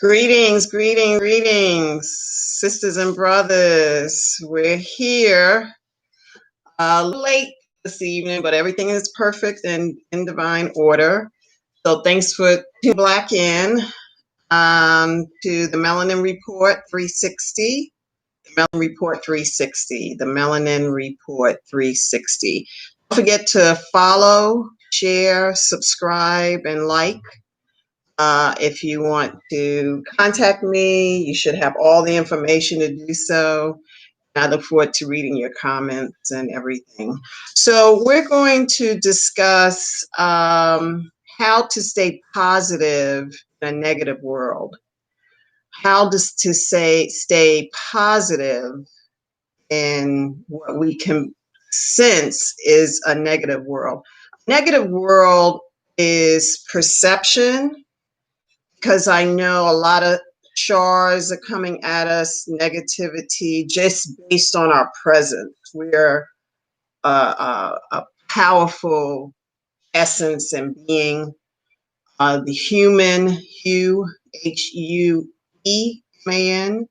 Greetings, greetings, greetings, sisters and brothers. We're here late this evening, but everything is perfect and in divine order. So thanks for tuning Black in to the Melanin Report 360. The Melanin Report 360. The Melanin Report 360. Don't forget to follow, share, subscribe, and like. If you want to contact me, you should have all the information to do so. I look forward to reading your comments and everything. So we're going to discuss how to stay positive in a negative world. How to stay positive in what we can sense is a negative world. Negative world is perception, because I know a lot of chars are coming at us, negativity, just based on our presence. We're a powerful essence and being, the human, Hue, man.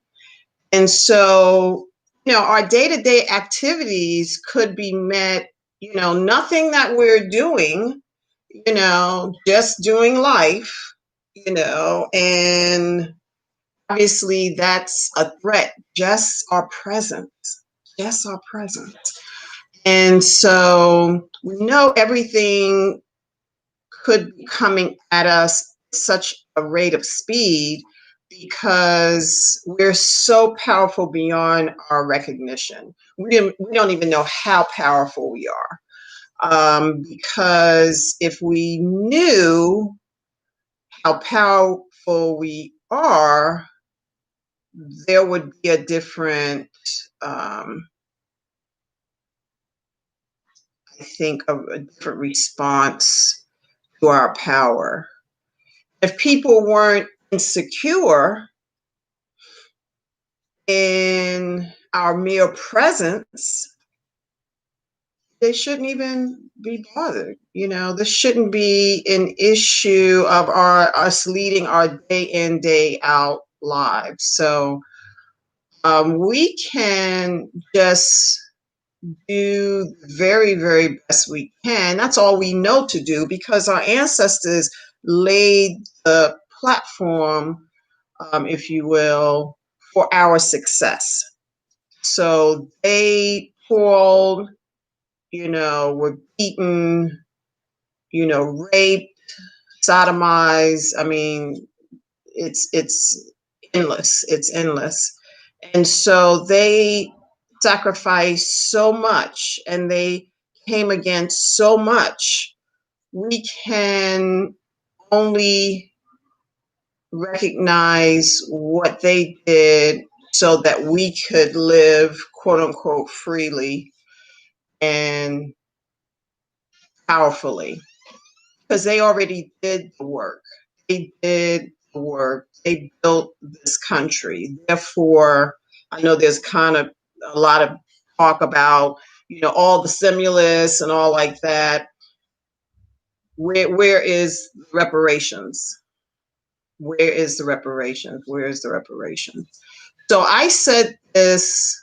And so, our day-to-day activities could be met, nothing that we're doing, just doing life, and obviously that's a threat, just our presence, just our presence. And so we know everything could be coming at us at such a rate of speed because we're so powerful beyond our recognition. We don't even know how powerful we are. Because if we knew how powerful we are, there would be a different, I think, a different response to our power. If people weren't insecure in our mere presence, they shouldn't even be bothered. This shouldn't be an issue of us leading our day in, day out lives. So we can just do the very, very best we can. That's all we know to do because our ancestors laid the platform, if you will, for our success. So they toiled, were beaten, raped, sodomized. I mean, it's endless. It's endless. And so they sacrificed so much and they came against so much. We can only recognize what they did so that we could live, quote unquote, freely and powerfully, because they already did the work. They did the work. They built this country. Therefore, I know there's kind of a lot of talk about, all the stimulus and all like that. Where is reparations? Where is the reparations? Where is the reparations? So I said this.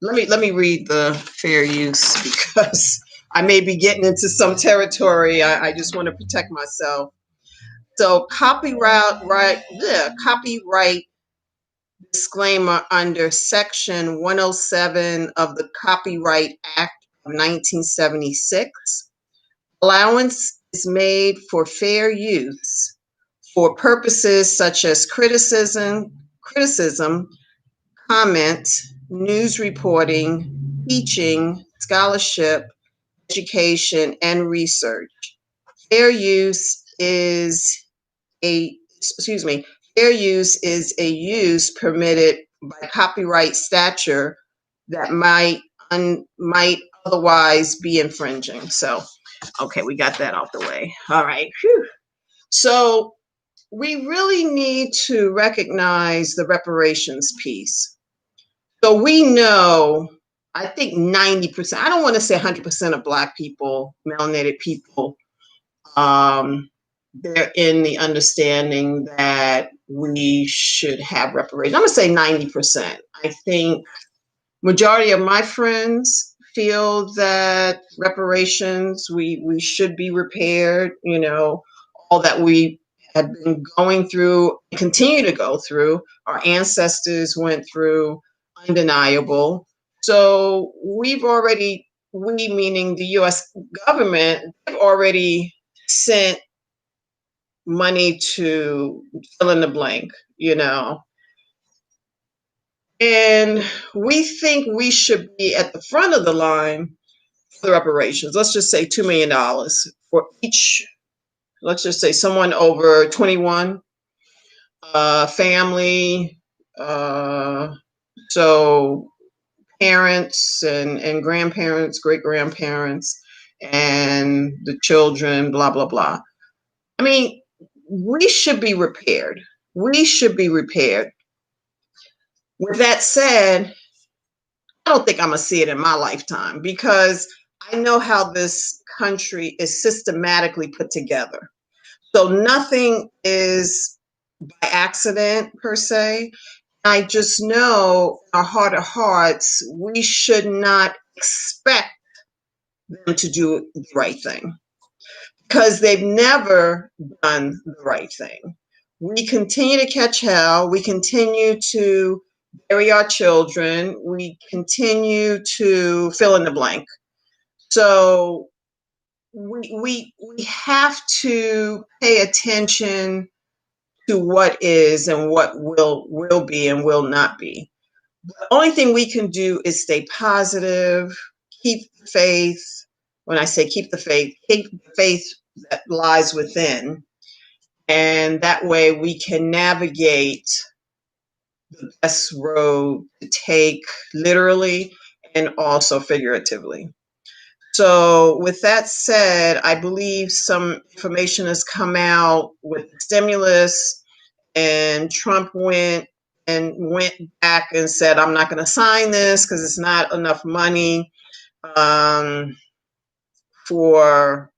Let me read the fair use because I may be getting into some territory. I just want to protect myself. So copyright disclaimer under Section 107 of the Copyright Act of 1976. Allowance is made for fair use for purposes such as criticism, comment, news reporting, teaching, scholarship, education, and research. Fair use is fair use is a use permitted by copyright statute that might otherwise be infringing. So, okay, we got that out the way. All right. Whew. So we really need to recognize the reparations piece. So we know, I think 90%, I don't want to say 100% of Black people, melanated people, they're in the understanding that we should have reparations. I'm going to say 90%. I think majority of my friends feel that reparations, we should be repaired, all that we have been going through, continue to go through, our ancestors went through, undeniable. So we meaning the US government, they've already sent money to fill in the blank, and we think we should be at the front of the line for the reparations. Let's just say $2 million for each, let's just say someone over 21, family, uh, so parents and grandparents, great grandparents, and the children, blah, blah, blah. I mean, we should be repaired. We should be repaired. With that said, I don't think I'm going to see it in my lifetime because I know how this country is systematically put together. So nothing is by accident per se. I just know in our heart of hearts, we should not expect them to do the right thing because they've never done the right thing. We continue to catch hell. We continue to bury our children. We continue to fill in the blank. So we have to pay attention to what is and what will be and will not be. The only thing we can do is stay positive, keep the faith. When I say keep the faith that lies within. And that way we can navigate the best road to take literally and also figuratively. So, with that said, I believe some information has come out with the stimulus, and Trump went back and said, "I'm not going to sign this because it's not enough money for,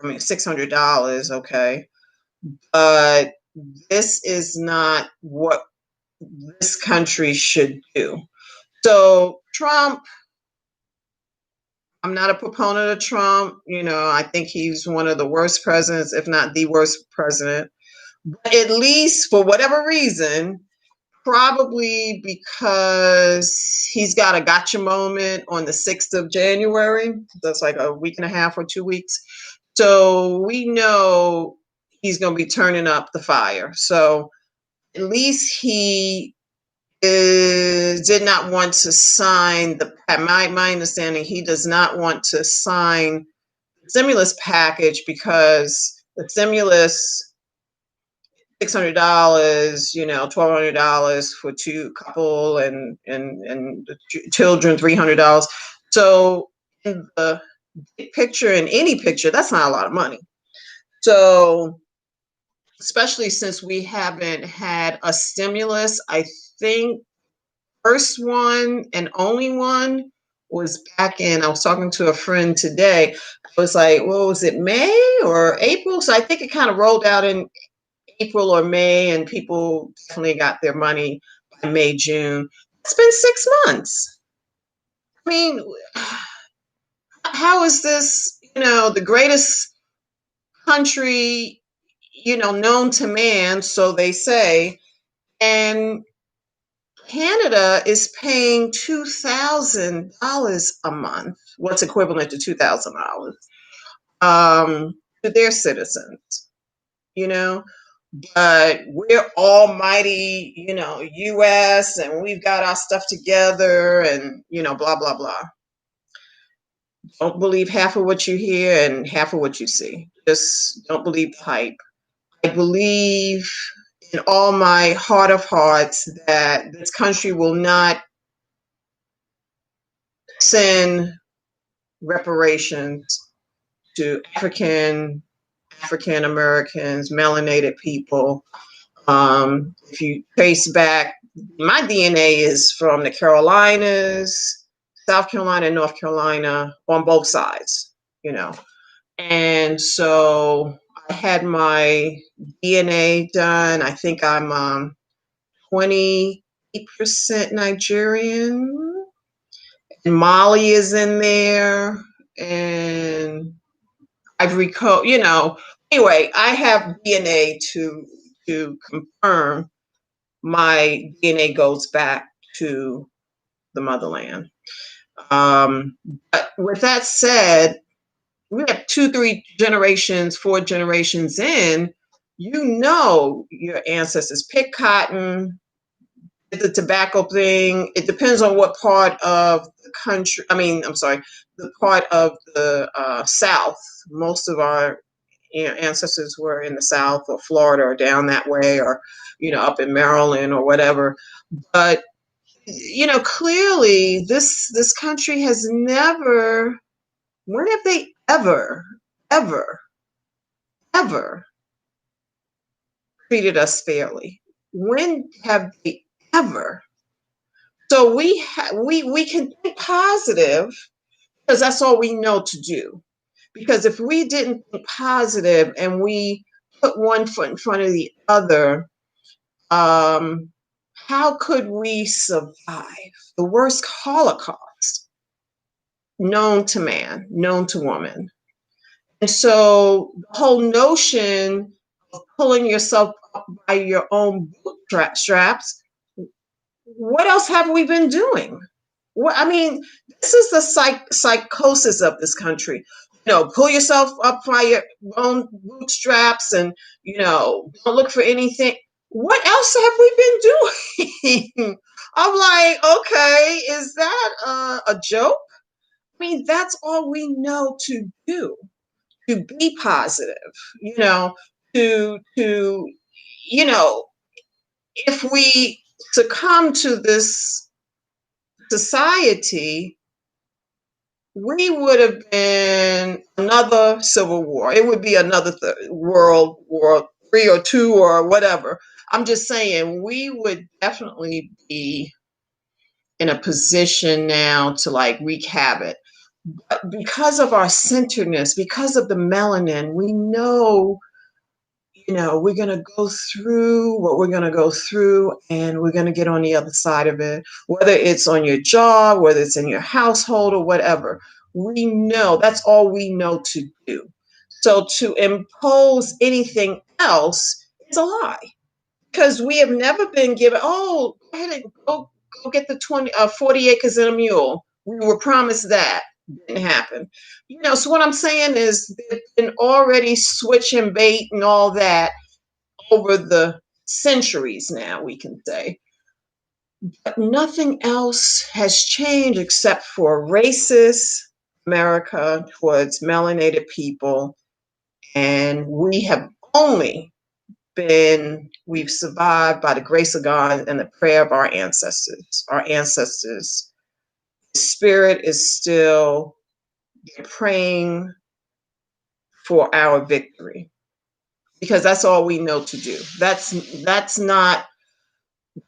$600." Okay, but this is not what this country should do. So, Trump, I'm not a proponent of Trump. I think he's one of the worst presidents, if not the worst president. But at least for whatever reason, probably because he's got a gotcha moment on the 6th of January. That's like a week and a half or 2 weeks. So we know he's going to be turning up the fire. So at least he did not want to sign my understanding, he does not want to sign the stimulus package because the stimulus, $600, $1,200 for two couple and the children, $300. So in the picture, in any picture, that's not a lot of money. So especially since we haven't had a stimulus, I think first one and only one was back in, I was talking to a friend today. I was like, well, was it May or April? So I think it kind of rolled out in April or May, and people definitely got their money by May, June. It's been 6 months. I mean, how is this, the greatest country, known to man, so they say, and Canada is paying $2,000 a month, what's equivalent to $2,000, to their citizens, you know. But we're almighty, US, and we've got our stuff together, and, blah, blah, blah. Don't believe half of what you hear and half of what you see. Just don't believe the hype. I believe in all my heart of hearts that this country will not send reparations to African Americans, melanated people. If you trace back, my DNA is from the Carolinas, South Carolina, and North Carolina, on both sides, And so I had my DNA done. I think I'm 28% Nigerian. And Mali is in there. And Ivory Coast, Anyway, I have DNA to confirm my DNA goes back to the motherland. But with that said, we have 2, 3 generations, 4 generations in, your ancestors pick cotton, the tobacco thing. It depends on what part of the country. I'm sorry, the part of the South. Most of our ancestors were in the South or Florida or down that way, or up in Maryland or whatever. But clearly this country has never. When have they ever, ever treated us fairly? When have they ever? So we can think positive because that's all we know to do. Because if we didn't think positive and we put one foot in front of the other, how could we survive the worst Holocaust known to man, known to woman? And so the whole notion of pulling yourself up by your own bootstraps, what else have we been doing? This is the psychosis of this country. Pull yourself up by your own bootstraps and, don't look for anything. What else have we been doing? I'm like, okay, is that a joke? That's all we know to do, to be positive, to if we succumb to this society, we would have been another civil war. It would be another World War III or II or whatever. I'm just saying we would definitely be in a position now to wreak havoc. But because of our centeredness, because of the melanin, we know we're going to go through what we're going to go through, and we're going to get on the other side of it, whether it's on your job, whether it's in your household or whatever. We know that's all we know to do. So to impose anything else is a lie, because we have never been given, oh, go ahead and go get the 40 acres and a mule. We were promised that. Didn't happen. So what I'm saying is they've been already switching bait and all that over the centuries now, we can say. But nothing else has changed except for racist America towards melanated people. And we have only we've survived by the grace of God and the prayer of our ancestors. Our ancestors' spirit is still praying for our victory, because that's all we know to do. That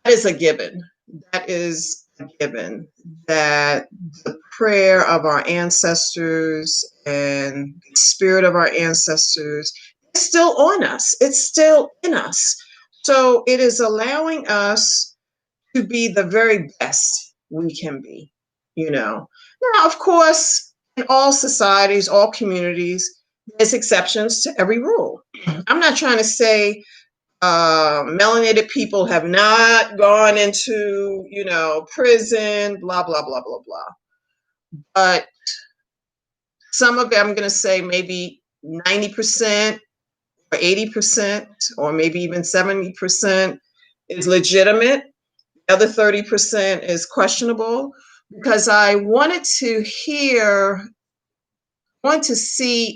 is a given. That is a given, that the prayer of our ancestors and the spirit of our ancestors is still on us. It's still in us. So it is allowing us to be the very best we can be, Now, of course, in all societies, all communities, there's exceptions to every rule. I'm not trying to say melanated people have not gone into, prison, blah, blah, blah, blah, blah. But some of it, I'm going to say maybe 90% or 80% or maybe even 70% is legitimate. The other 30% is questionable, because I wanted to see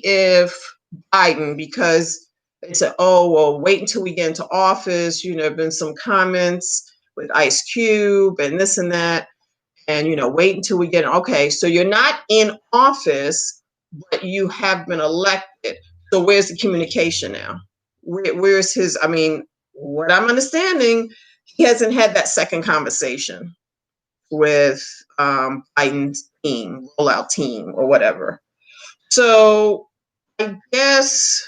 if Biden, because they said, oh, well, wait until we get into office. There have been some comments with Ice Cube and this and that. And, wait until we get, okay, so you're not in office, but you have been elected. So where's the communication now? Where's his, what I'm understanding, he hasn't had that second conversation with Biden's team, rollout team or whatever. So I guess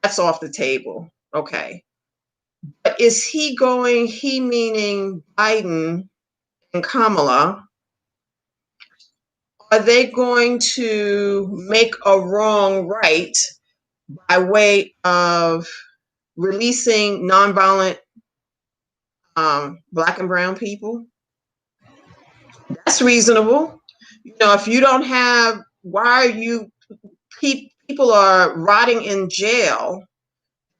That's off the table. Okay. But he meaning Biden and Kamala, are they going to make a wrong right by way of releasing nonviolent Black and brown people? That's reasonable. You know, if you don't have, why are you, people are rotting in jail,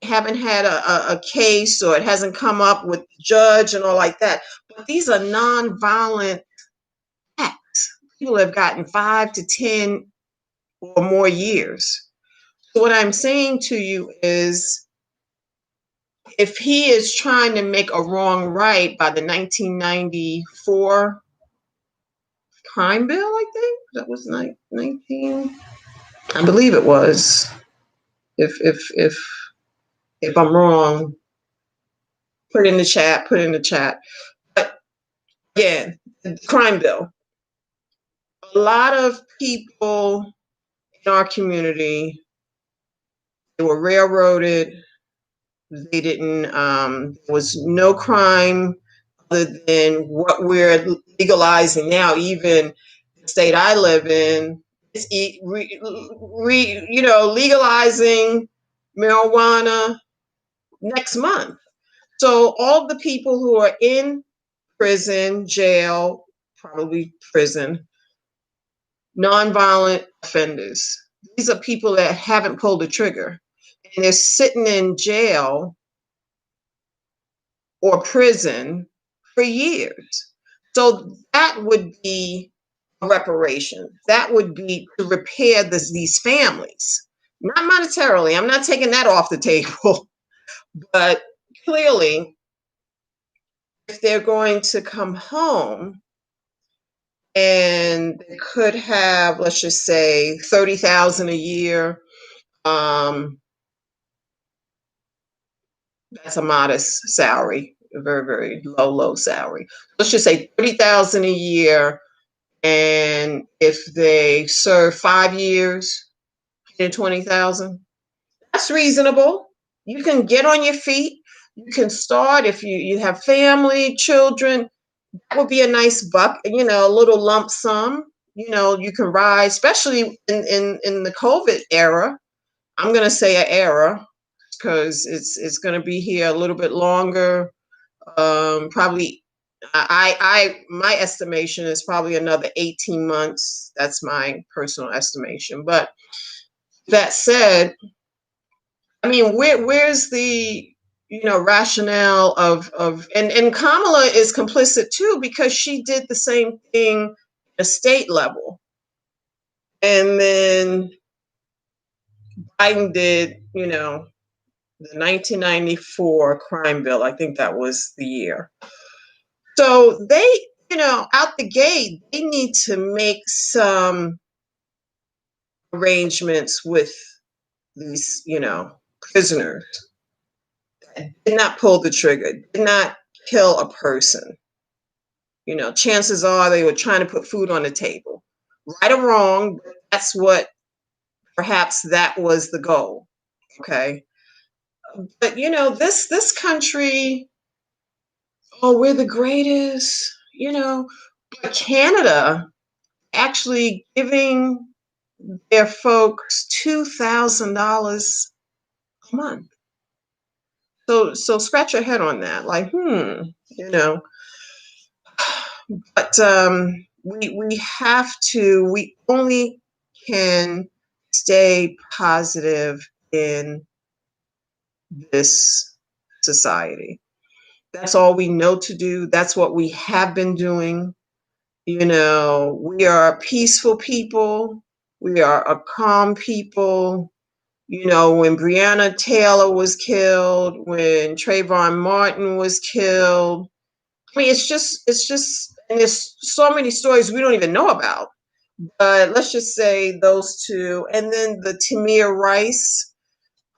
haven't had a case, or it hasn't come up with the judge and all like that. But these are nonviolent acts. People have gotten 5 to 10 or more years. So what I'm saying to you is, if he is trying to make a wrong right by the 1994 crime bill, I think that was 19. I believe it was. If I'm wrong, put in the chat. Put in the chat. But again, the crime bill. A lot of people in our community, they were railroaded. They didn't. There was no crime other than what we're legalizing now. Even the state I live in, is legalizing marijuana next month. So all the people who are in prison, jail, probably prison, nonviolent offenders. These are people that haven't pulled the trigger, and they're sitting in jail or prison for years. So that would be a reparation. That would be to repair these families. Not monetarily. I'm not taking that off the table. But clearly, if they're going to come home and they could have, let's just say, 30,000 a year, that's a modest salary, a very, very low salary. Let's just say 30,000 a year, and if they serve 5 years, 120,000, that's reasonable. You can get on your feet. You can start if you have family, children. That would be a nice buck, a little lump sum. You can rise, especially in the COVID era. I'm going to say an era, because it's going to be here a little bit longer. Probably, my estimation is probably another 18 months. That's my personal estimation. But that said, I mean, where's the rationale of and Kamala is complicit too, because she did the same thing at a state level, and then Biden did the 1994 crime bill. I think that was the year. So they, out the gate, they need to make some arrangements with these, prisoners. Did not pull the trigger, did not kill a person. Chances are they were trying to put food on the table. Right or wrong, that's what, perhaps that was the goal. Okay. But this country, oh, we're the greatest, but Canada actually giving their folks $2,000 a month. So scratch your head on that. Like, But we only can stay positive in this society. That's all we know to do. That's what we have been doing. We are a peaceful people. We are a calm people. When Breonna Taylor was killed, when Trayvon Martin was killed, I mean, it's just, and there's so many stories we don't even know about. But let's just say those two, and then the Tamir Rice,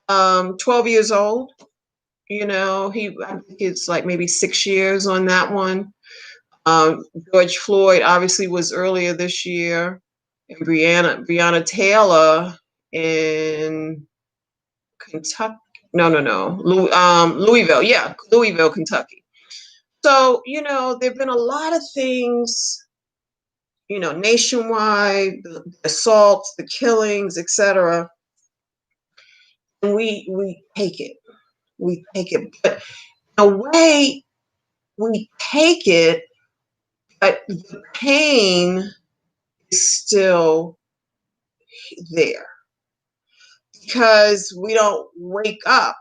12 years old. I think it's like maybe 6 years on that one. George Floyd obviously was earlier this year, and Breonna Taylor in Kentucky. No, no, no. Louisville. Yeah, Louisville, Kentucky. So, there've been a lot of things, nationwide, the assaults, the killings, etc. And we take it. We take it. But in a way, we take it, but the pain is still there because we don't wake up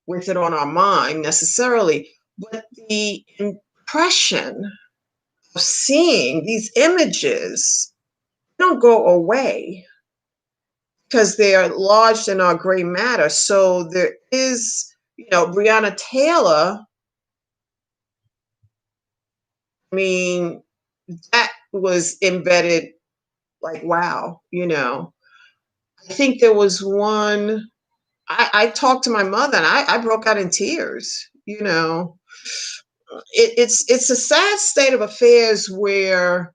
with it on our mind necessarily. But the impression of seeing these images don't go away because they are lodged in our gray matter. So there is, Breonna Taylor, I mean, that was embedded like, wow, I think there was one, I talked to my mother and I broke out in tears, it's a sad state of affairs where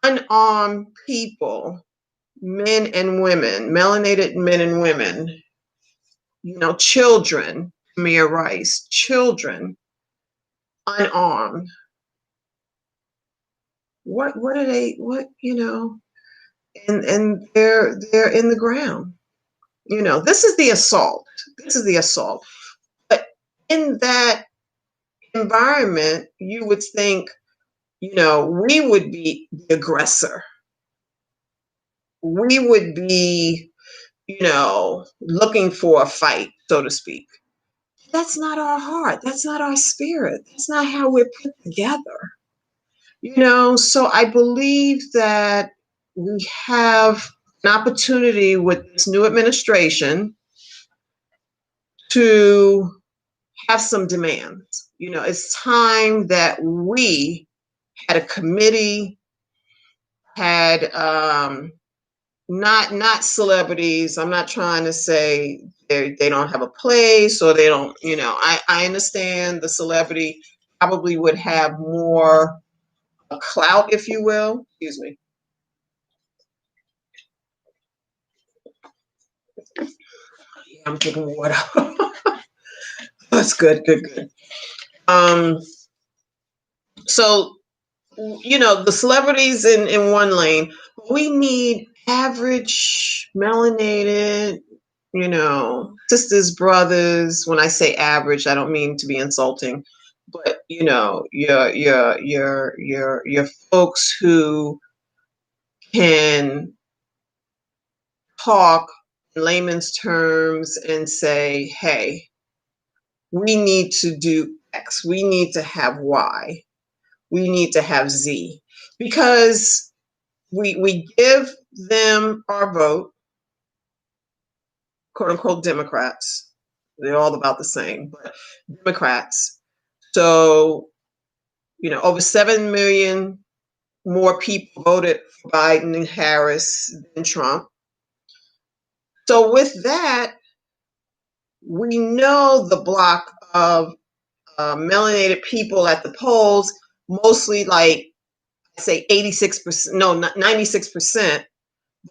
unarmed people, men and women, melanated men and women, children, Tamir Rice, children, unarmed. What are they? And they're in the ground. This is the assault. This is the assault. But in that environment, you would think, we would be the aggressor. We would be, looking for a fight, so to speak. That's not our heart. That's not our spirit. That's not how we're put together. So I believe that we have an opportunity with this new administration to have some demands. It's time that we had a committee, had not celebrities. I'm not trying to say they don't have a place or they don't, I understand the celebrity probably would have more clout, if you will. Excuse me. Yeah, I'm taking water. That's good, good, good. So, the celebrities in one lane, we need average, melanated, sisters, brothers. When I say average, I don't mean to be insulting, but your folks who can talk in layman's terms and say, hey, we need to do X, we need to have Y, we need to have Z, because we give them our vote, quote unquote Democrats. They're all about the same, but Democrats. So, over 7 million more people voted for Biden and Harris than Trump. So with that, we know the block of melanated people at the polls, mostly like, say 86%, no, 96%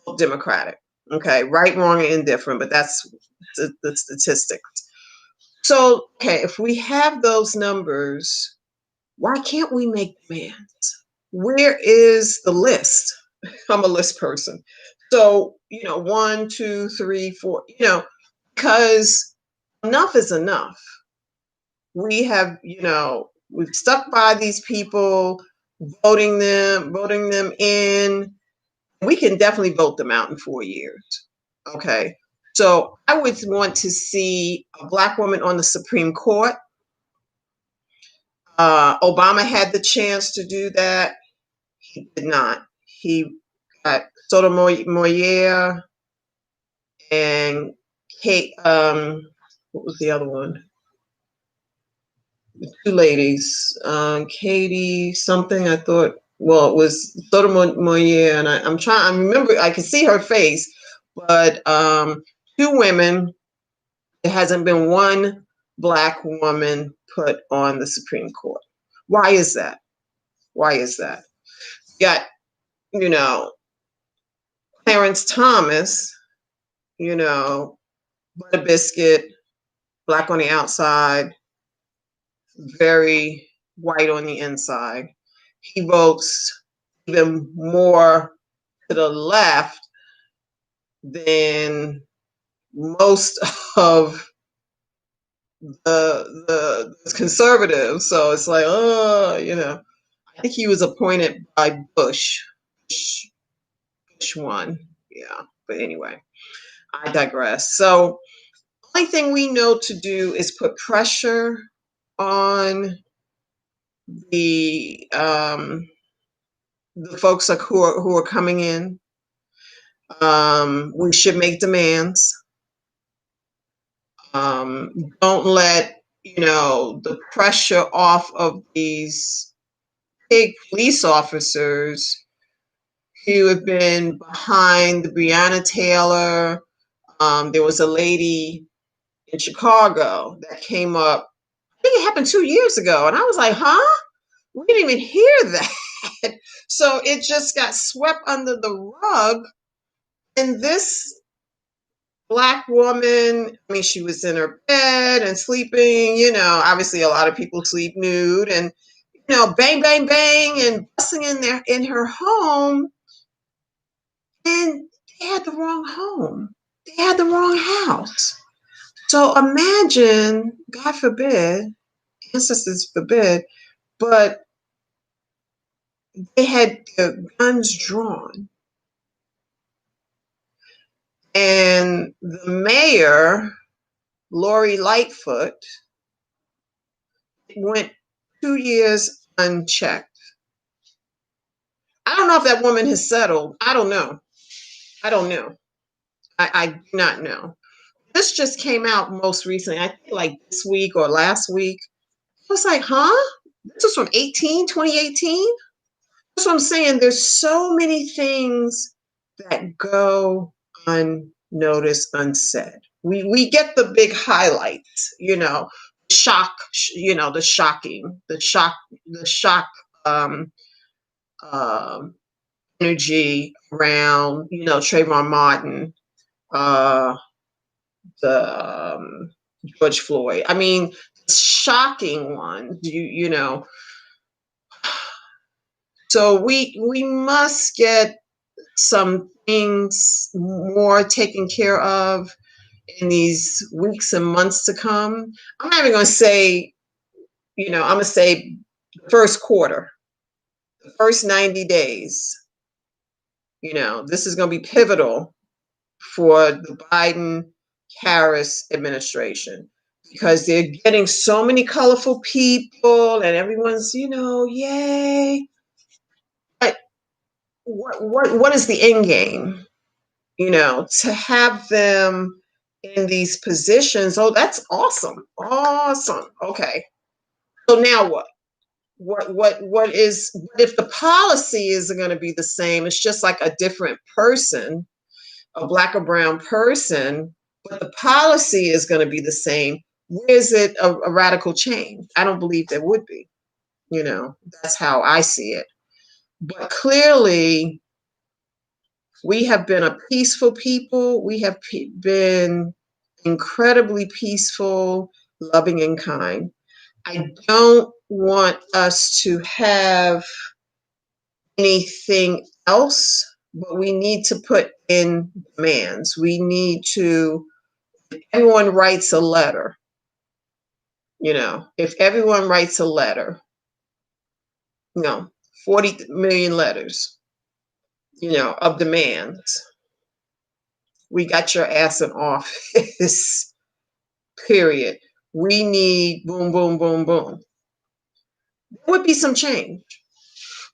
vote Democratic. Okay, right, wrong, and indifferent, but that's the statistics. So, okay, if we have those numbers, why can't we make demands? Where is the list? I'm a list person. So, 1, 2, 3, 4, because enough is enough. We have, we've stuck by these people, voting them in. We can definitely vote them out in 4 years. Okay. So I would want to see a Black woman on the Supreme Court. Obama had the chance to do that. He did not. He got Sotomayor and Kate. What was the other one? Two ladies, Katie something. I thought. Well, it was Sotomayor, and I'm trying. I remember. I can see her face, but two women. There hasn't been one Black woman put on the Supreme Court. Why is that? Why is that? You got, Clarence Thomas, butter biscuit, black on the outside, very white on the inside. He votes even more to the left than most of the conservatives. So it's like, oh, I think he was appointed by Bush. Bush won. Yeah. But anyway, I digress. So the only thing we know to do is put pressure on the folks like who are coming in. We should make demands. Don't let the pressure off of these big police officers who have been behind the Breonna Taylor. There was a lady in Chicago that came up. I think it happened 2 years ago, and I was like, "Huh? We didn't even hear that." So it just got swept under the rug. And this Black woman, I mean, she was in her bed and sleeping. Obviously, a lot of people sleep nude, and bang, bang, bang, and busting in her home, and they had the wrong home. They had the wrong house. So imagine, God forbid, ancestors forbid, but they had the guns drawn. And the mayor, Lori Lightfoot, went 2 years unchecked. I don't know if that woman has settled. I don't know. I don't know. I do not know. This just came out most recently, I think like this week or last week. I was like, huh? This is from 2018? That's what I'm saying. There's so many things that go unnoticed, unsaid. We get the big highlights, shock, the shock um, um, energy around, Trayvon Martin, uh, the George Floyd. I mean, shocking one. You know. So we must get some things more taken care of in these weeks and months to come. I'm not even going to say, I'm going to say the first quarter, the first 90 days. This is going to be pivotal for the Biden Harris administration because they're getting so many colorful people and everyone's, yay. But what is the end game? To have them in these positions. Oh, that's awesome. Awesome. Okay. So now what? What if the policy isn't going to be the same? It's just like a different person, a Black or brown person, but the policy is going to be the same. Where's it a radical change? I don't believe there would be. That's how I see it. But clearly, we have been a peaceful people. We have been incredibly peaceful, loving, and kind. I don't want us to have anything else, but we need to put in demands. We need to, if everyone writes a letter, if everyone writes a letter, 40 million letters, of demands, we got your ass in office, period. We need boom, boom, boom, boom. There would be some change.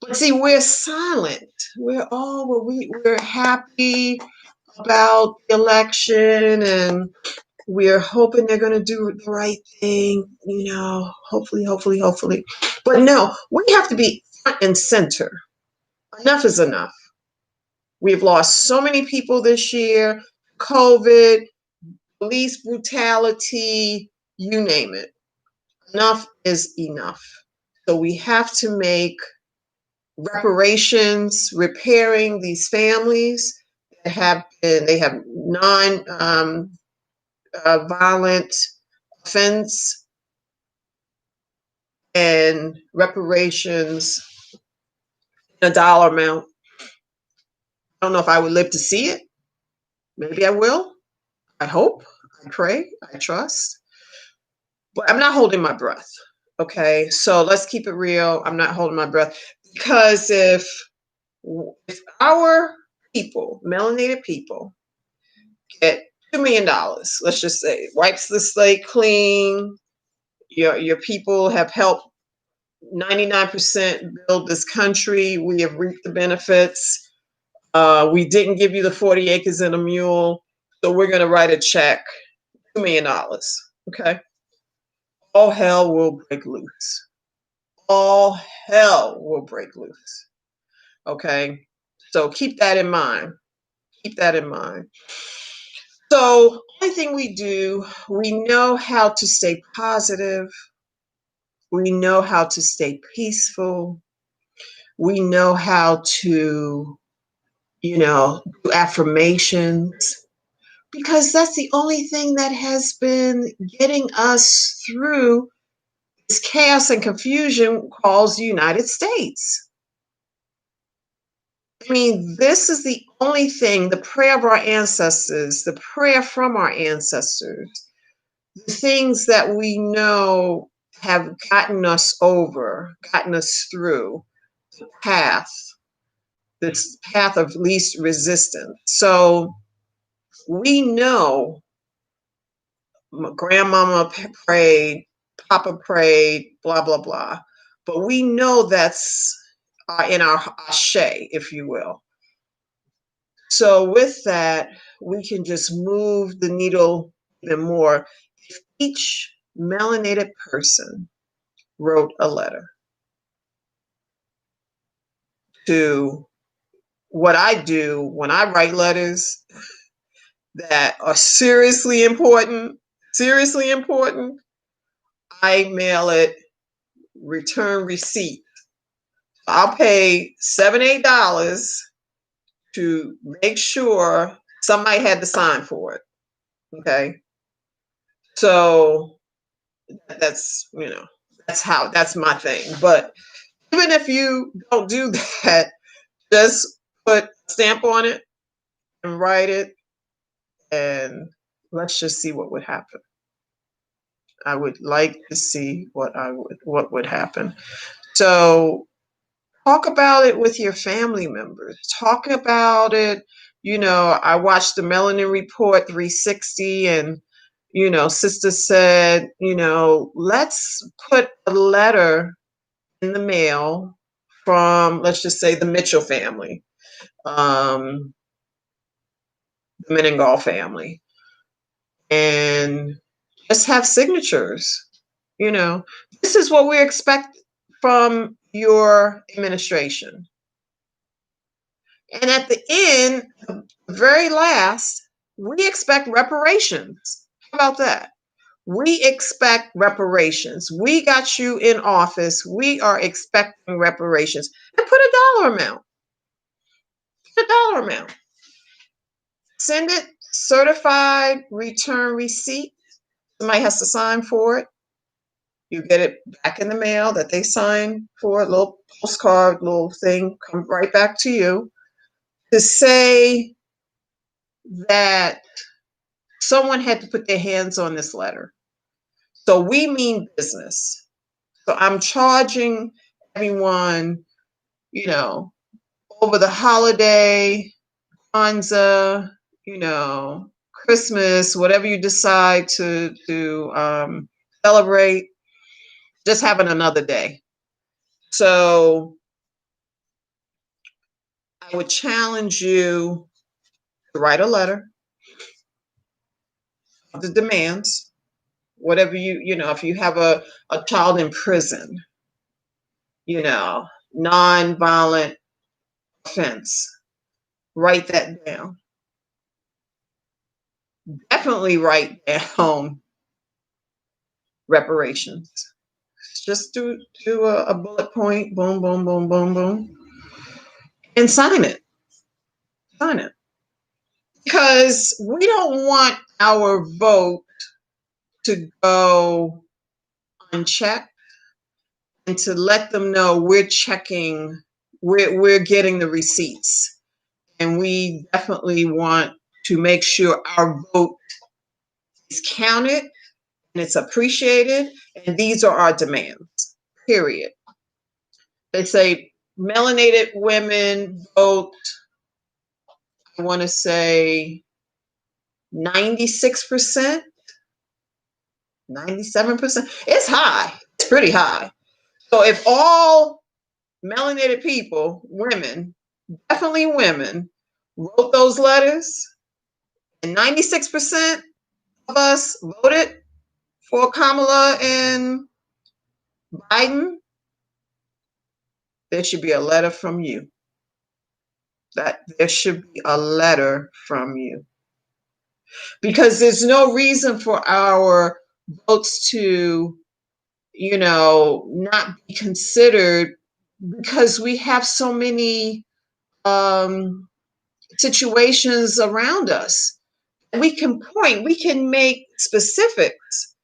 But see, we're silent. We're happy about the election and we're hoping they're going to do the right thing, hopefully, hopefully, hopefully. But no, we have to be front and center. Enough is enough. We've lost so many people this year, COVID, police brutality, you name it. Enough is enough. So we have to make reparations, repairing these families that have been, they have violent offense and reparations in a dollar amount. I don't know if I would live to see it. Maybe I will. I hope. I pray. I trust. But I'm not holding my breath. Okay. So let's keep it real. I'm not holding my breath because if our people, melanated people, get $2 million, let's just say, wipes the slate clean. Your people have helped 99% build this country. We have reaped the benefits. We didn't give you the 40 acres and a mule, so we're going to write a check, $2 million. Okay. All hell will break loose. All hell will break loose. Okay. So keep that in mind. Keep that in mind. So, only thing we do, we know how to stay positive. We know how to stay peaceful. We know how to, do affirmations because that's the only thing that has been getting us through this chaos and confusion called the United States. I mean, this is the only thing, the prayer of our ancestors, the prayer from our ancestors, the things that we know have gotten us over, gotten us through the path, this path of least resistance. So we know grandmama prayed, papa prayed, blah, blah, blah. But we know that's in our ashe, if you will. So with that, we can just move the needle even more. If each melanated person wrote a letter to what I do when I write letters that are seriously important, I mail it, return receipt. I'll pay $7, $8 to make sure somebody had to sign for it. Okay. So that's, that's my thing. But even if you don't do that, just put a stamp on it and write it, and let's just see what would happen. I would like to see what would happen. So talk about it with your family members. Talk about it. I watched the Melanin Report 360, and sister said, let's put a letter in the mail from, let's just say, the Mitchell family, the Meningall family, and just have signatures. This is what we expect from your administration. And at the end, the very last, we expect reparations. How about that? We expect reparations. We got you in office. We are expecting reparations. And put a dollar amount. Put a dollar amount. Send it certified return receipt. Somebody has to sign for it. You get it back in the mail that they sign for, a little postcard, little thing, come right back to you to say that someone had to put their hands on this letter. So we mean business. So I'm charging everyone, over the holiday, Kwanzaa, Christmas, whatever you decide to celebrate, just having another day. So I would challenge you to write a letter of the demands, whatever if you have a child in prison, non-violent offense, write that down. Definitely write down reparations. Just do a bullet point, boom, boom, boom, boom, boom, and sign it. Sign it. Because we don't want our vote to go unchecked and to let them know we're checking, we're getting the receipts. And we definitely want to make sure our vote is counted and it's appreciated. And these are our demands, period. They say melanated women vote, I want to say 96%, 97%. It's high. It's pretty high. So if all melanated people, women, definitely women, wrote those letters, and 96% of us voted for Kamala and Biden, there should be a letter from you. That there should be a letter from you. Because there's no reason for our votes to, not be considered, because we have so many situations around us. We can point, we can make specifics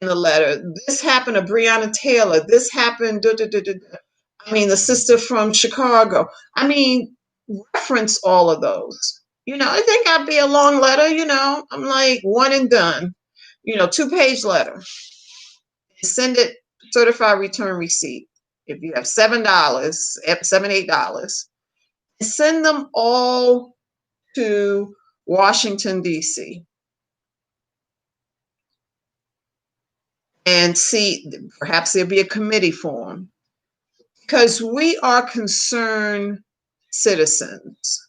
in the letter. This happened to Breonna Taylor. This happened, the sister from Chicago. Reference all of those. I think I'd be a long letter, I'm like one and done, 2-page letter. Send it, certified return receipt. If you have $7, $8, send them all to Washington, D.C. and see, perhaps there'll be a committee formed, because we are concerned citizens,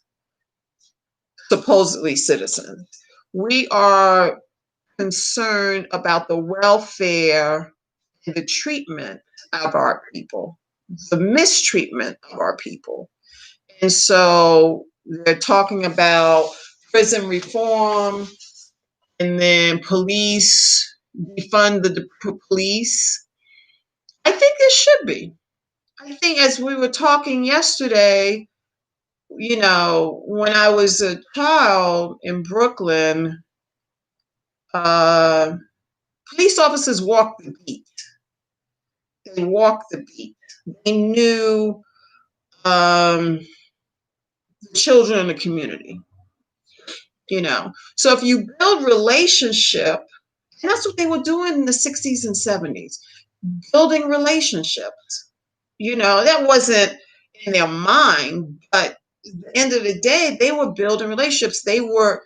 supposedly citizens. We are concerned about the welfare and the treatment of our people, the mistreatment of our people. And so they're talking about prison reform, and then police, defund the police. I think there should be. I think, as we were talking yesterday, when I was a child in Brooklyn, police officers walked the beat. They walked the beat. They knew the children in the community. So if you build relationship, and that's what they were doing in the 60s and 70s, building relationships. That wasn't in their mind, but at the end of the day, they were building relationships. They were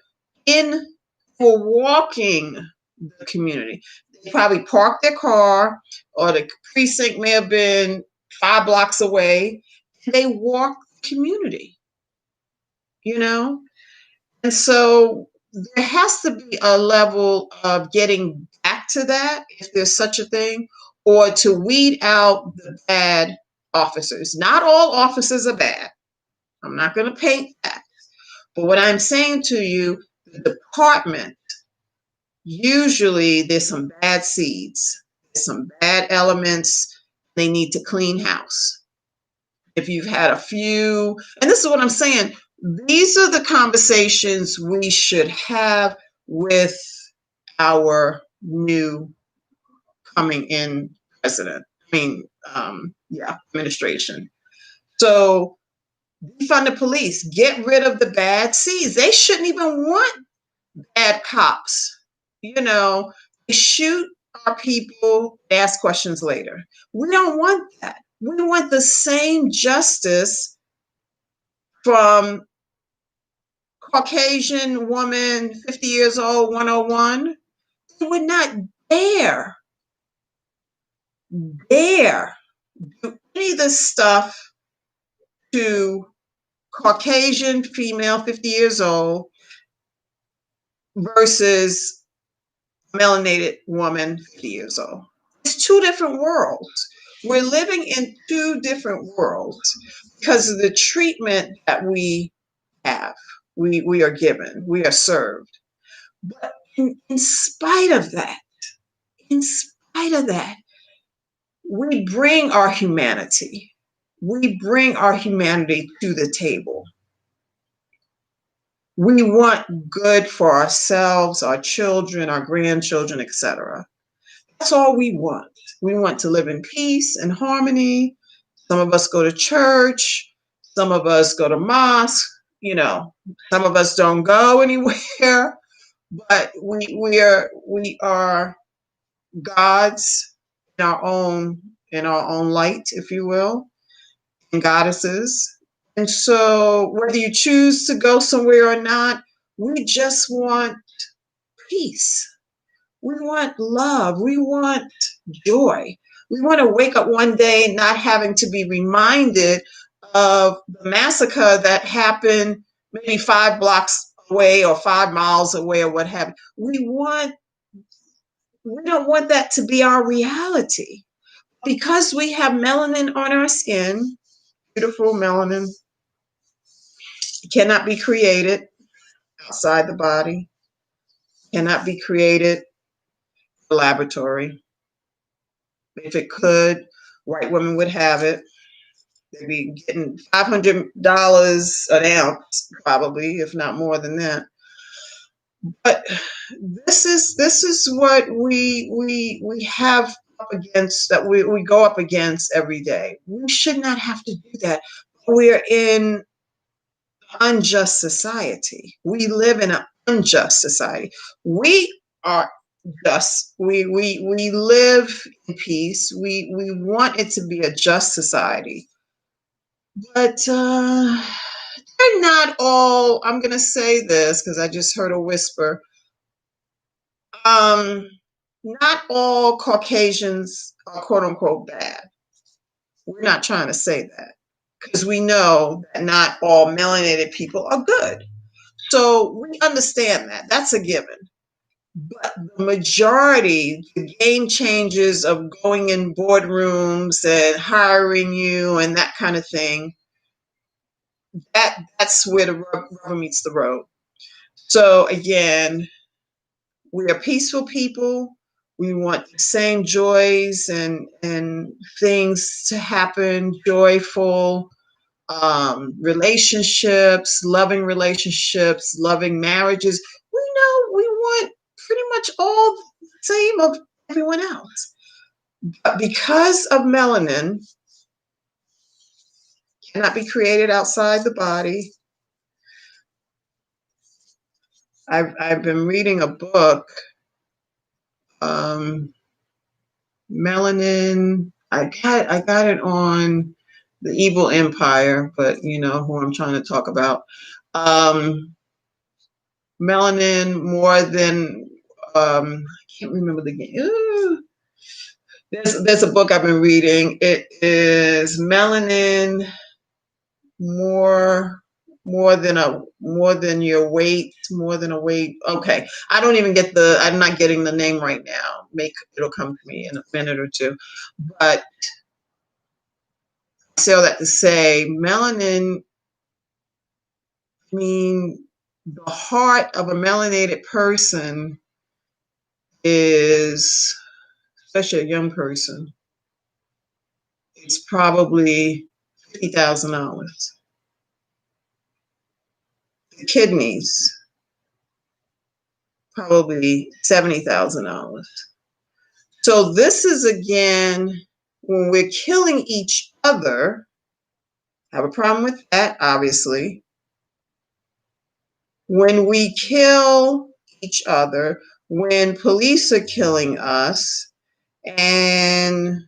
in for walking the community. They probably parked their car, or the precinct may have been 5 blocks away. They walked the community, And so there has to be a level of getting back to that, if there's such a thing, or to weed out the bad officers. Not all officers are bad. I'm not going to paint that. But what I'm saying to you, the department, usually there's some bad seeds, there's some bad elements. They need to clean house. If you've had a few, and this is what I'm saying, these are the conversations we should have with our new coming in president. Administration. So defund the police, get rid of the bad seeds. They shouldn't even want bad cops. They shoot our people, ask questions later. We don't want that. We want the same justice from Caucasian woman, 50 years old, 101. They would not dare do any of this stuff to Caucasian female, 50 years old, versus melanated woman, 50 years old. It's 2 different worlds. We're living in 2 different worlds because of the treatment that we have, we are given, we are served. But in spite of that, we bring our humanity. We bring our humanity to the table. We want good for ourselves, our children, our grandchildren, etc. That's all we want. We want to live in peace and harmony. Some of us go to church. Some of us go to mosque. Some of us don't go anywhere. But we are gods in our own light, if you will, and goddesses. And so whether you choose to go somewhere or not, we just want peace. We want love. We want joy. We want to wake up one day not having to be reminded of the massacre that happened maybe 5 blocks away or 5 miles away or what have you. We don't want that to be our reality. Because we have melanin on our skin, beautiful melanin, it cannot be created outside the body, cannot be created in the laboratory. If it could, white women would have it. They'd be getting $500 an ounce, probably, if not more than that. But this is what we have up against, that we go up against every day. We should not have to do that. We're in unjust society. We live in an unjust society. We are just. We live in peace. We want it to be a just society. But they're not all, I'm going to say this because I just heard a whisper. Not all Caucasians are quote unquote bad. We're not trying to say that, because we know that not all melanated people are good. So we understand that. That's a given. But the majority, the game changers of going in boardrooms and hiring you and that kind of thing, that's where the rubber meets the road. So again, we are peaceful people. We want the same joys and things to happen, joyful relationships, loving marriages. We know we want pretty much all the same of everyone else. But because of melanin cannot be created outside the body, I've been reading a book, melanin. I got it on the Evil Empire, but you know who I'm trying to talk about. Melanin more than I can't remember the game. Ooh. There's a book I've been reading. It is Melanin more than your weight, more than a weight. Okay, I'm not getting the name right now. It'll come to me in a minute or two. But I say all that to say, melanin, I mean, the heart of a melanated person is, especially a young person, it's probably $50,000. The kidneys, probably $70,000. So this is, again, when we're killing each other, I have a problem with that, obviously. When we kill each other, when police are killing us, and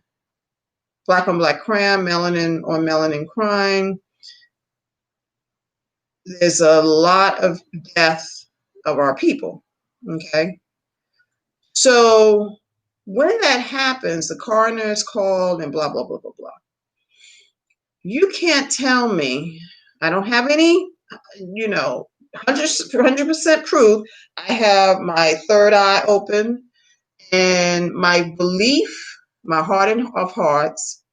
black on black crime, melanin on melanin crime, there's a lot of death of our people, okay? So when that happens, the coroner is called and blah, blah, blah, blah, blah. You can't tell me, I don't have any, 100% proof. I have my third eye open, and my belief, my heart of hearts,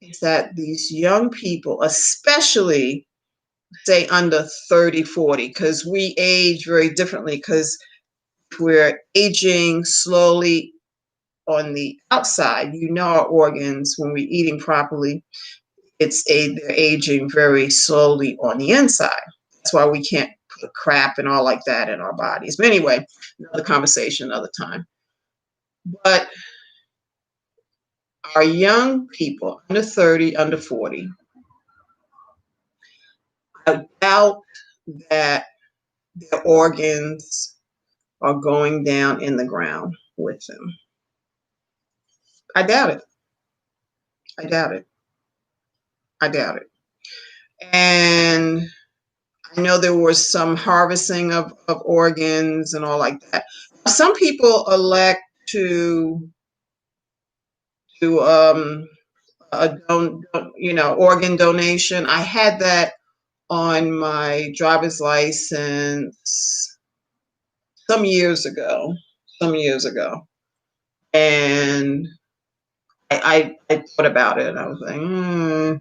is that these young people, especially say under 30, 40, because we age very differently, because we're aging slowly on the outside. Our organs, when we're eating properly, they're aging very slowly on the inside. That's why we can't crap and all like that in our bodies. But anyway, another conversation, another time. But our young people, under 30, under 40, I doubt that their organs are going down in the ground with them. I doubt it. I doubt it. I doubt it. And I know there was some harvesting of organs and all like that. Some people elect to organ donation. I had that on my driver's license some years ago, and I thought about it. I was like,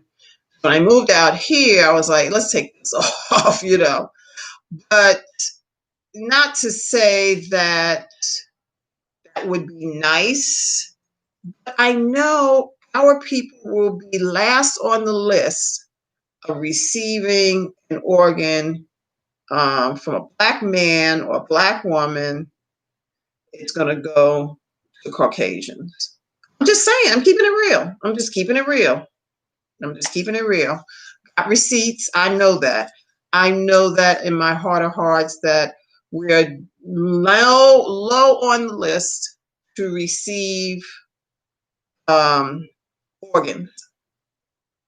When I moved out here, I was like, let's take this off, But not to say that that would be nice. But I know our people will be last on the list of receiving an organ from a Black man or a Black woman. It's going to go to Caucasians. I'm just saying, I'm keeping it real. I'm just keeping it real. Got receipts. I know that. I know that in my heart of hearts that we're low on the list to receive organs.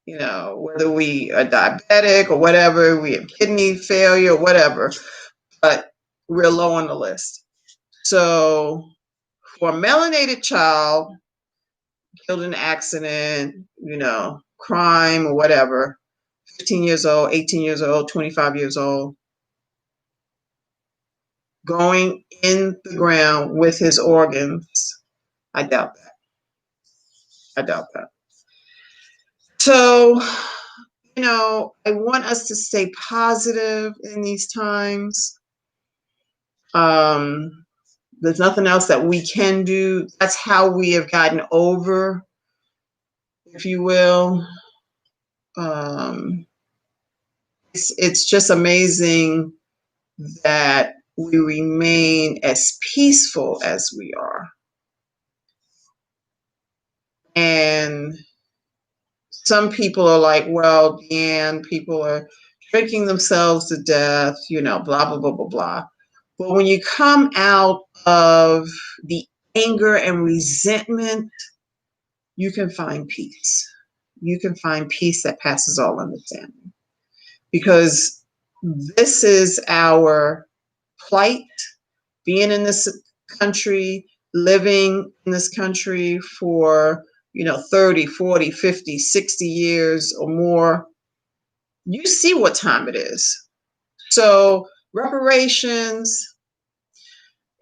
Whether we are diabetic or whatever, we have kidney failure or whatever, but we're low on the list. So for a melanated child killed in an accident, crime or whatever, 15 years old, 18 years old, 25 years old, going in the ground with his organs, I doubt that. So, I want us to stay positive in these times. There's nothing else that we can do. That's how we have gotten over, if you will. It's just amazing that we remain as peaceful as we are. And some people are like, well, Deanne, people are drinking themselves to death, blah, blah, blah, blah, blah. But when you come out of the anger and resentment, you can find peace. You can find peace that passes all understanding. Because this is our plight, being in this country, living in this country for 30, 40, 50, 60 years or more. You see what time it is. So reparations,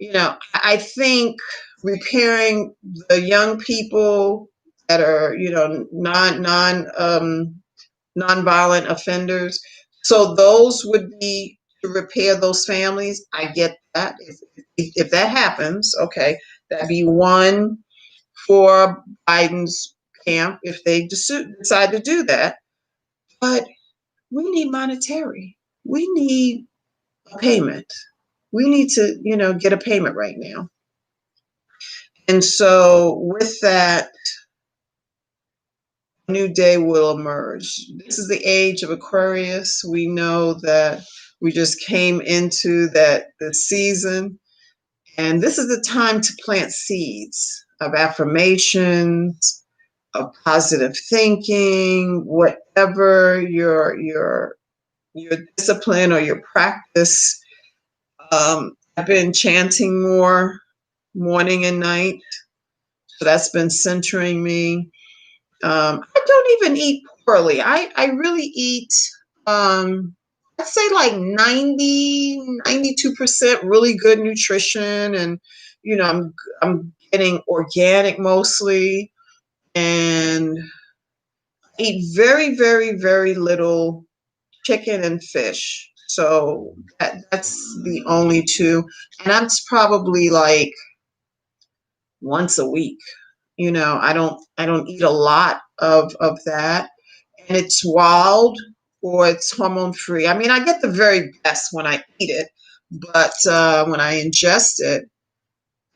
I think repairing the young people that are, non-violent offenders. So those would be to repair those families. I get that. If that happens, okay, that'd be one for Biden's camp if they decide to do that. But we need monetary. We need a payment. We need to, get a payment right now. And so with that, a new day will emerge. This is the age of Aquarius. We know that we just came into the season. And this is the time to plant seeds of affirmations, of positive thinking, whatever your discipline or your practice. I've been chanting more morning and night, so that's been centering me. I don't even eat poorly. I really eat, I'd say like 92% really good nutrition, and I'm getting organic mostly, and I eat very, very, very little chicken and fish. So that's the only two. And that's probably like once a week. I don't eat a lot of that. And it's wild or it's hormone free. I mean, I get the very best when I eat it, but when I ingest it,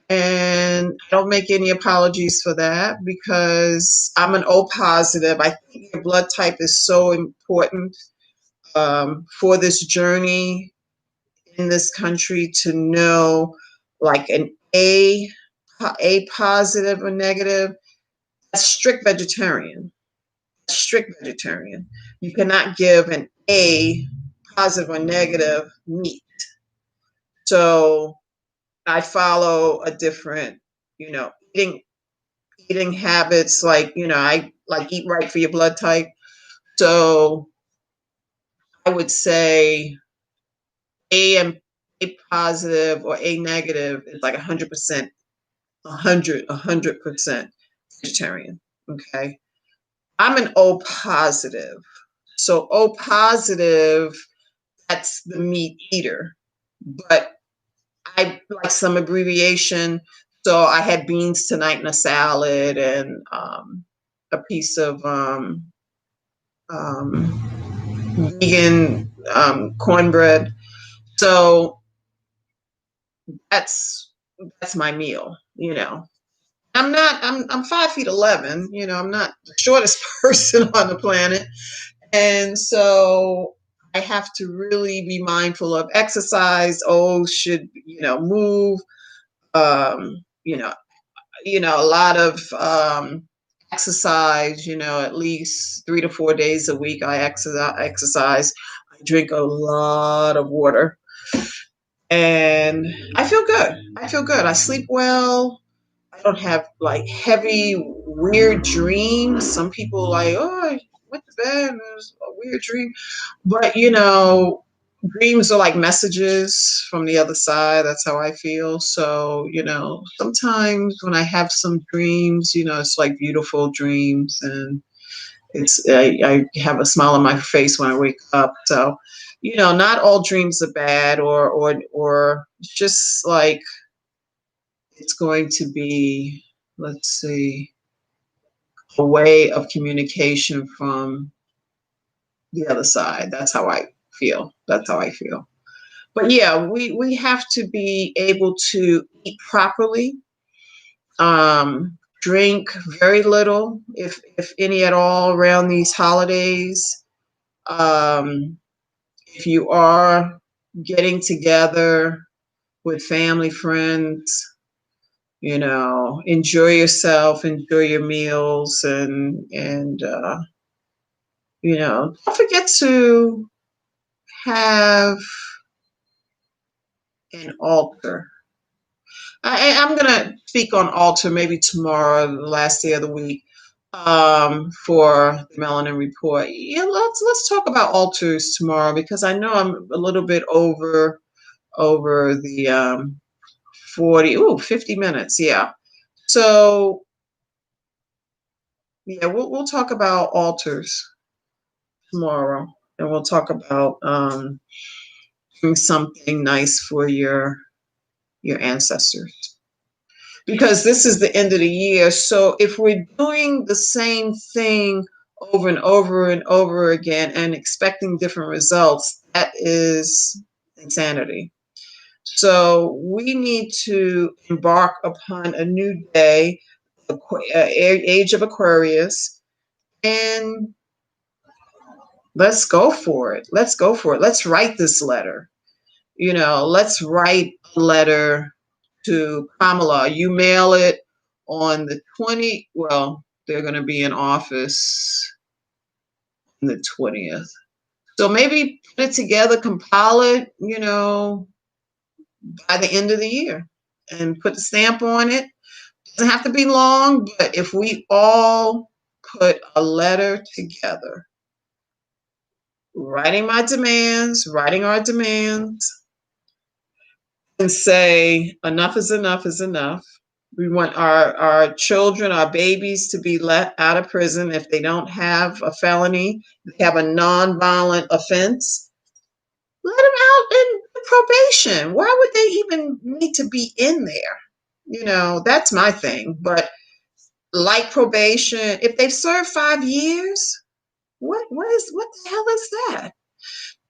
and I don't make any apologies for that because I'm an O positive. I think your blood type is so important for this journey in this country to know, like an A positive or negative. That's strict vegetarian. Strict vegetarian. You cannot give an A positive or negative meat. So I follow a different, eating habits. Like, I like eat right for your blood type. So I would say A and A positive or A negative is like 100%, 100% vegetarian. Okay. I'm an O positive. So O positive, that's the meat eater. But I like some abbreviation. So I had beans tonight in a salad and a piece of vegan cornbread. So that's that's my meal. I'm 5'11". I'm not the shortest person on the planet, and so I have to really be mindful of exercise. Oh, should move. Um, you know, a lot of exercise. At least 3 to 4 days a week. I exercise. I drink a lot of water, and I feel good. I feel good. I sleep well. I don't have like heavy, weird dreams. Some people like, oh, I went to bed and it was a weird dream. But dreams are like messages from the other side. That's how I feel. So, sometimes when I have some dreams, it's like beautiful dreams, and I have a smile on my face when I wake up. So, not all dreams are bad, or just like it's going to be, let's see, a way of communication from the other side. That's how I feel. That's how I feel. But yeah, we have to be able to eat properly, drink very little, if any at all, around these holidays. Um, if you are getting together with family, friends, enjoy yourself, enjoy your meals, and don't forget to have an altar. I'm gonna speak on altar maybe tomorrow, the last day of the week, for the Melanin Report. Yeah, let's talk about altars tomorrow because I know I'm a little bit over the 50 minutes. Yeah. So yeah, we'll talk about altars tomorrow, and we'll talk about doing something nice for your ancestors, because this is the end of the year. So if we're doing the same thing over and over and over again and expecting different results, that is insanity. So we need to embark upon a new day, age of Aquarius, and let's go for it. Let's go for it. Let's write this letter. Let's write a letter to Kamala. You mail it on the 20th. Well, they're going to be in office on the 20th. So maybe put it together, compile it, by the end of the year and put the stamp on it. Doesn't have to be long, but if we all put a letter together, writing our demands, and say enough is enough is enough. We want our children, our babies, to be let out of prison if they don't have a felony, they have a nonviolent offense. Let them out in probation. Why would they even need to be in there? That's my thing. But like probation, if they've served 5 years, what the hell is that?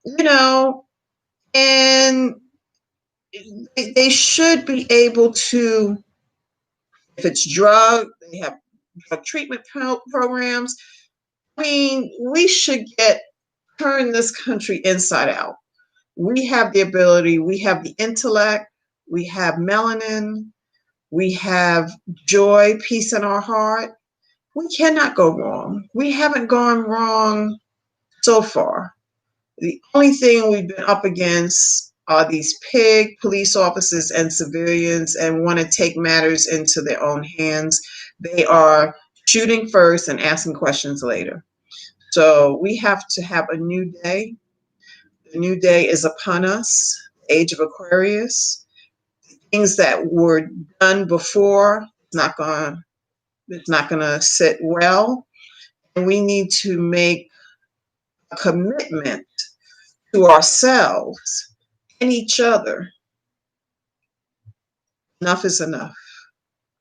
You know, and they should be able to, if it's drug, they have drug treatment programs. I mean, we should turn this country inside out. We have the ability, we have the intellect, we have melanin, we have joy, peace in our heart. We cannot go wrong. We haven't gone wrong so far. The only thing we've been up against are these pig police officers and civilians and want to take matters into their own hands. They are shooting first and asking questions later. So we have to have a new day. The new day is upon us, age of Aquarius. Things that were done before, it's not gonna sit well. And we need to make a commitment to ourselves and each other. Enough is enough.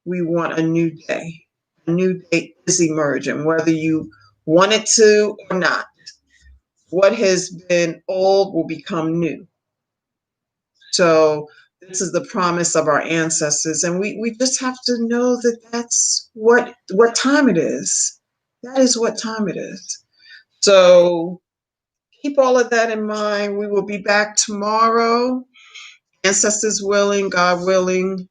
We want a new day. A new day is emerging, whether you want it to or not. What has been old will become new. So this is the promise of our ancestors, and we just have to know that that's what time it is. That is what time it is. So keep all of that in mind. We will be back tomorrow, ancestors willing, God willing.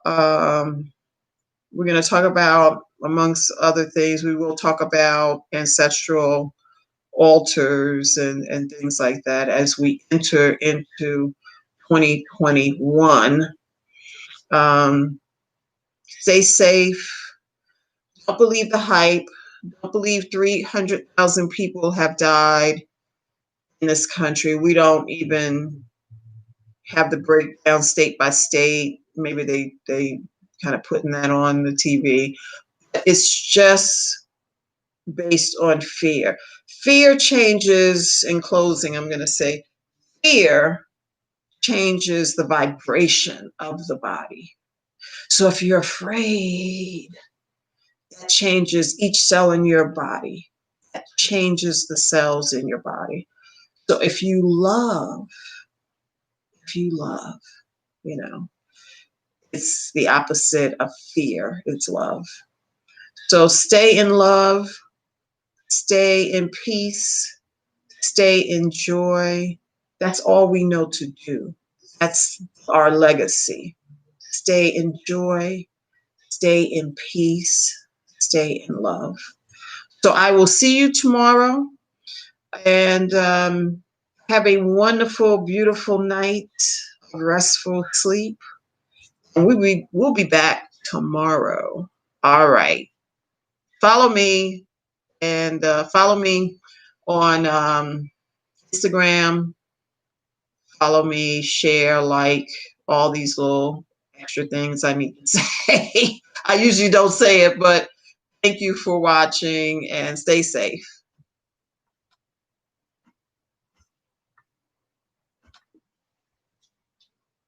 We're going to talk about, amongst other things, we will talk about ancestral altars and things like that as we enter into 2021. Stay safe. Don't believe the hype. Don't believe 300,000 people have died in this country. We don't even have the breakdown state by state. Maybe they kind of putting that on the TV. It's just based on fear. Fear changes, in closing, I'm going to say, fear changes the vibration of the body. So if you're afraid, that changes each cell in your body. That changes the cells in your body. So if you love, you know, it's the opposite of fear, it's love. So stay in love, stay in peace, stay in joy. That's all we know to do. That's our legacy. Stay in joy, stay in peace, stay in love. So I will see you tomorrow, and have a wonderful, beautiful night of restful sleep. And we'll be back tomorrow. All right. Follow me and follow me on Instagram. Follow me, share, like, all these little extra things I need to say. I usually don't say it, but thank you for watching and stay safe.